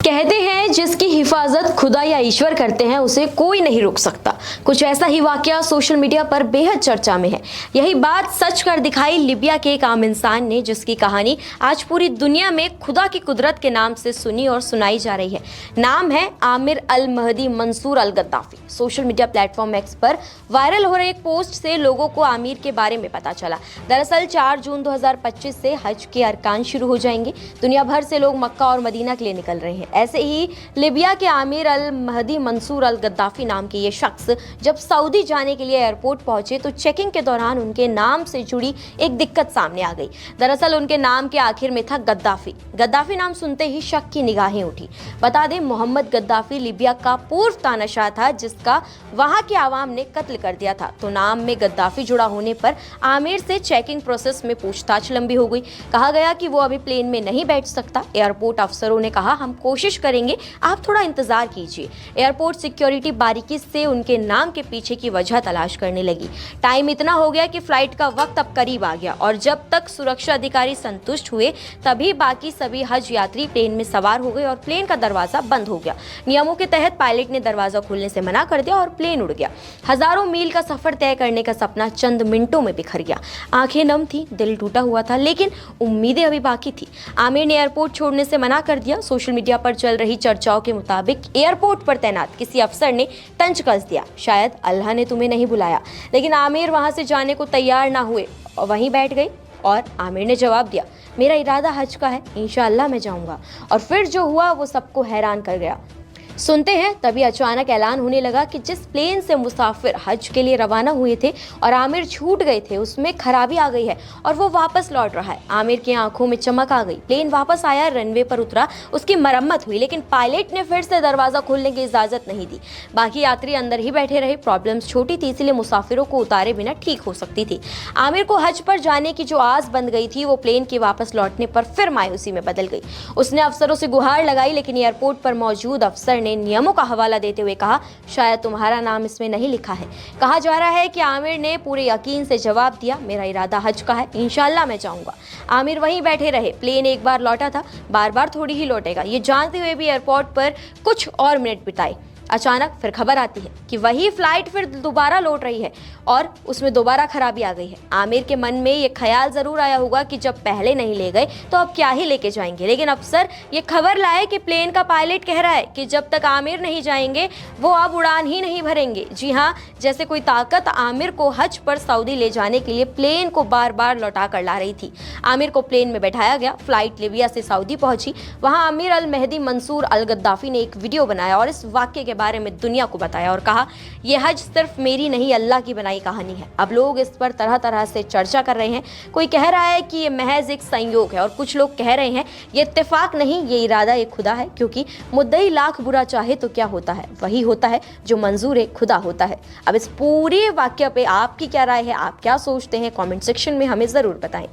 कहते हैं जिसकी हिफाजत खुदा या ईश्वर करते हैं उसे कोई नहीं रोक सकता। कुछ ऐसा ही वाकया सोशल मीडिया पर बेहद चर्चा में है। यही बात सच कर दिखाई लीबिया के एक आम इंसान ने, जिसकी कहानी आज पूरी दुनिया में खुदा की कुदरत के नाम से सुनी और सुनाई जा रही है। नाम है Amir al Mahdi Mansur al Gaddafi. Social media platform X पर वायरल हो रहे एक पोस्ट से लोगों को आमिर के बारे में पता चला। दरअसल 4 जून 2025 से हज के अरकान शुरू हो जाएंगे। दुनिया भर से लोग मक्का और मदीना के लिए निकल रहे हैं। ऐसे ही लीबिया के Aamir al Mahdi Mansur al Gaddafi नाम के ये शख्स जब सऊदी जाने के लिए एयरपोर्ट पहुंचे तो चेकिंग के दौरान उनके नाम से जुड़ी एक दिक्कत सामने आ गई। दरअसल उनके नाम के आखिर में था गद्दाफी। गद्दाफी नाम सुनते ही शक की निगाहें उठी। बता दें, मोहम्मद गद्दाफी लीबिया का पूर्व तानाशाह था जिसका वहां के आवाम ने कत्ल कर दिया था। तो नाम में गद्दाफी जुड़ा होने पर आमिर से चेकिंग प्रोसेस में पूछताछ लंबी हो गई। कहा गया कि वो अभी प्लेन में नहीं बैठ सकता। एयरपोर्ट अफसरों ने कहा, हम कोशिश करेंगे, आप थोड़ा इंतजार कीजिए। एयरपोर्ट सिक्योरिटी बारीकी से उनके नाम के पीछे की वजह तलाश करने लगी। टाइम इतना हो गया कि फ्लाइट का वक्त अब करीब आ गया और जब तक सुरक्षा अधिकारी संतुष्ट हुए तभी बाकी सभी हज यात्री प्लेन में सवार हो गए और प्लेन का दरवाजा बंद हो गया। नियमों के तहत पायलट ने दरवाजा खोलने से मना कर दिया और प्लेन उड़ गया। हजारों मील का सफर तय करने का सपना चंद मिनटों में बिखर गया। आंखें नम थी, दिल टूटा हुआ था, लेकिन उम्मीदें अभी बाकी थी। आमिर ने एयरपोर्ट छोड़ने से मना कर दिया। सोशल मीडिया पर चल रही चर्चाओं के मुताबिक एयरपोर्ट पर तैनात किसी अफसर ने तंज कस दिया, शायद अल्लाह ने तुम्हें नहीं बुलाया। लेकिन आमिर वहां से जाने को तैयार ना हुए और वहीं बैठ गए। और आमिर ने जवाब दिया, मेरा इरादा हज का है, इंशाअल्लाह मैं जाऊंगा। और फिर जो हुआ वो सबको हैरान कर गया। सुनते हैं तभी अचानक ऐलान होने लगा कि जिस प्लेन से मुसाफिर हज के लिए रवाना हुए थे और आमिर छूट गए थे उसमें खराबी आ गई है और वो वापस लौट रहा है। आमिर की आंखों में चमक आ गई। प्लेन वापस आया, रनवे पर उतरा, उसकी मरम्मत हुई, लेकिन पायलट ने फिर से दरवाजा खोलने की इजाजत नहीं दी। बाकी यात्री अंदर ही बैठे रहे। प्रॉब्लम्स छोटी थी, इसलिए मुसाफिरों को उतारे बिना ठीक हो सकती थी। आमिर को हज पर जाने की जो आस बंद गई थी वो प्लेन के वापस लौटने पर फिर मायूसी में बदल गई। उसने अफसरों से गुहार लगाई, लेकिन एयरपोर्ट पर मौजूद अफसर ने नियमों का हवाला देते हुए कहा, शायद तुम्हारा नाम इसमें नहीं लिखा है। कहा जा रहा है कि आमिर ने पूरे यकीन से जवाब दिया, मेरा इरादा हज का है, इंशाअल्लाह मैं जाऊंगा। आमिर वहीं बैठे रहे। प्लेन एक बार लौटा था, बार बार थोड़ी ही लौटेगा, ये जानते हुए भी एयरपोर्ट पर कुछ और मिनट बिताए। अचानक फिर खबर आती है कि वही फ्लाइट फिर दोबारा लौट रही है और उसमें दोबारा खराबी आ गई है। आमिर के मन में ये ख्याल जरूर आया होगा कि जब पहले नहीं ले गए तो अब क्या ही लेके जाएंगे। लेकिन अफसर ये खबर लाए कि प्लेन का पायलट कह रहा है कि जब तक आमिर नहीं जाएंगे वो अब उड़ान ही नहीं भरेंगे। जी हाँ, जैसे कोई ताकत आमिर को हज पर सऊदी ले जाने के लिए प्लेन को बार बार लौटा कर ला रही थी। आमिर को प्लेन में बैठाया गया। फ्लाइट लीबिया से सऊदी पहुंची। वहां Aamir al Mahdi Mansur al Gaddafi ने एक वीडियो बनाया और इस वाक्य के बारे में दुनिया को बताया और कहा, यह हज सिर्फ मेरी नहीं, अल्लाह की बनाई कहानी है। अब लोग इस पर तरह तरह से चर्चा कर रहे हैं। कोई कह रहा है कि ये महज एक संयोग है और कुछ लोग कह रहे हैं ये इत्तेफाक नहीं, ये इरादा एक खुदा है, क्योंकि मुद्दई लाख बुरा चाहे तो क्या होता है, वही होता है जो मंजूर खुदा होता है। अब इस पूरे वाक्य पे आपकी क्या राय है, आप क्या सोचते हैं, कमेंट सेक्शन में हमें जरूर बताएं।